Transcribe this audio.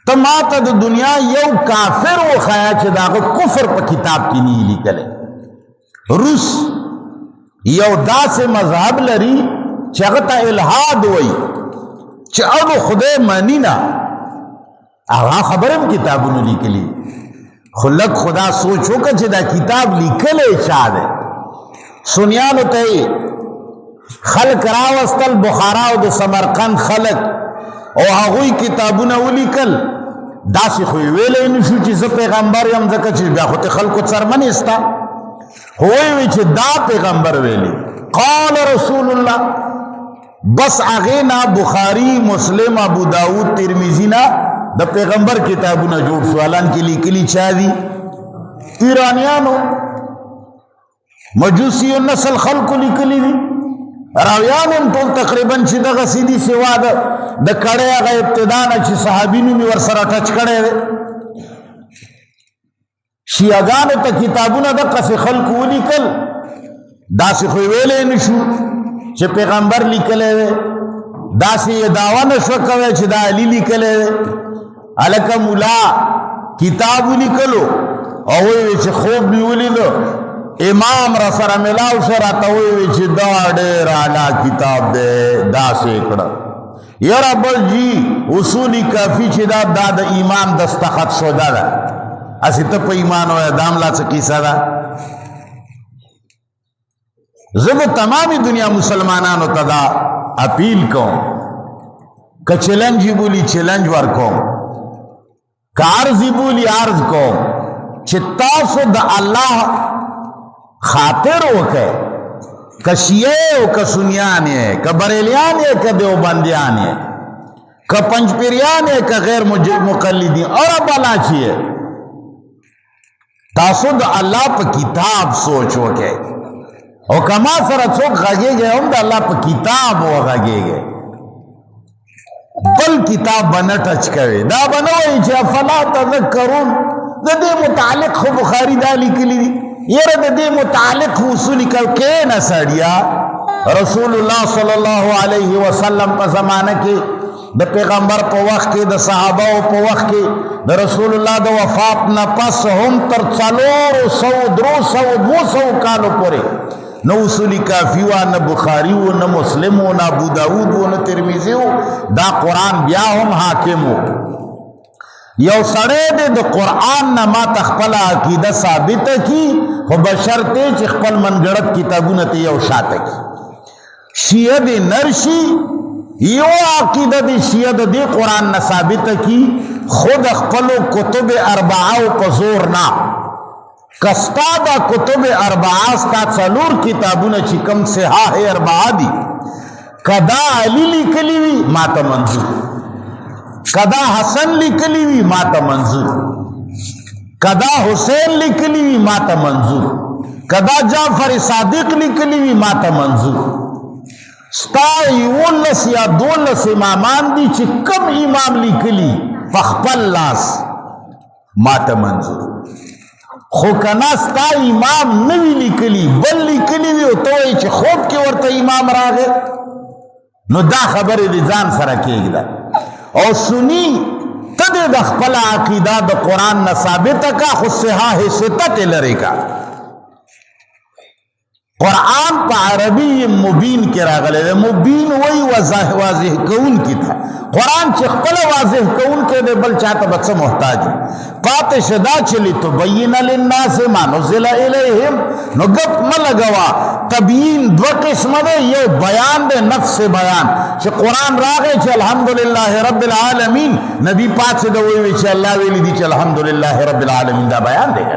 ته ماته د دنیا یو کافر وښیه چې د هغه کفر په کتاب کې نه لیکلی روس یو داسې مذهب لري چې هغه ته الحاد وایي چې هغه خدای مني نه هغه خبر هم کتابونو لیکلي خو لږ خدا سوچ وکړه چې دا کتاب لیکلی چا دی سنیانو ته خلق راوستل بخارا او د سمرقند خلق او هغوی کتابونه ولیکل داسې خو یې ویلی نشو چې زه پیغمبر یم ځکه چې بیا خو ته خلکو څرمنې ستا خو وی چې دا پیغمبر ویلی قال رسول الله بس هغې نه بخاري مسلم ابو داود ترمذي نه د پیغمبر کتابونه جوړ شو الان کې لیکلي چا دي ایرانیانو مجوسی نسل خلقو لیکلي دي راویان هم ټول تقریبا چې دغه سیدي سوا د کړی هغه ابتدا نه چې صحابي نوم یې ورسره ټچ کړی دی شیعهګانو ته کتابونه دقسې خلقو ولیکل داسې خو یې ویلی نشو چې پیغمبر لیکلی دی داسې یې دعوه نه شوه کوی چې دا علي لیکلی دی هلکه ملا کتاب ولیکلو او ویې چې خوب مې ولیدو امام را سره ملاو شو راته ویې چې دا ډېر اعلی کتاب دی داسې کړه یاره بس جی اصول کافي چې دا د ایمان دستخط شده ده هسې ته په ایمان وایه دا هم لا څه کیسه ده زه به تمامي دنیا مسلمانانو ته دا اپیل کوم که چیلنج یې بولي چیلنج ورکوم که عرض یې بولي عرض کوم چې تاسو د الله خاطر وکړئ که شیعه او که سنیان یې که بریلیان یې که دیوبندیان یې که پنجپیریان یې که غیر مقلدین اور بالا چې یې تاسو د الله په کتاب سوچ وکړئ او که ما سره څوک غږېږي هم د الله په کتاب وغږېږي بل کتاب به نه ټچ کوي دا به نه وایي چې افلا تذکرون د دې متعلق خو بخاري دا لیکلي دي یره د دې متعلق اصول کښېنه سړیا رسول الله صلی الله علیه وسلم په زمانه کې د پیغمبر په وخت کې د صحابه په وخت کې د رسول الله د وفات نه پس هم تر 400 کالو پورې نو اصول کافی و نه بخاری و نه مسلم و نه ابو داود و نه ترمذی و دا قرآن بیا هم حاکم و یو سړی دی د قرآن نه ما ته خپله عقیده ثابته کی خو بشرطې چې خپل منګړک کتابونه ته یو شاته کی شیعه دی نرشي یو عقیده دی شیعه د دې قرآن نه ثابته کی خود خپلو کتب اربعه په زور نه کستا دا کتب اربعه ستا څلور کتابونه چې کوم صحاح اربعه دي کدا علی لیکلی وي ما ته منظور کدا حسن لیکلی وي ما ته منظور کدا حسین لیکلی وي ما ته منظور کدا جعفر صادق لیکلی وي ما ته منظور ستا 11 یا 12 امامان دي چې کم امام لیکلی په خپل لاس ما ته منظور خو کنا ستا امام نوی لیکلی بل لیکلی وي او ته وایي چې خوب کې ورته امام راغی نو دا خبرې د ځان سره کېږده او سنی ته دې د خپل عقیده د قرآن نه ثابته کا خو صحاح سته ته لرې کا قرآن په عربي مبین کې راغلی دی مبین وایي واضح کوونکی ته قرآن چې خپله واضح کوونکی دی بل چاته به څه محتاج قاطع شدا چې لتبین للناس ما نزل الیهم نو ګپ مه لګوه تبیین دوه قسمه دی یو بیان دی نفس بیان چې قرآن راغی چې الحمدلله رب العالمین نبی پاک سے دا ویوی چې الله ویلی دی چې الحمدلله رب العالمین دا بیان دی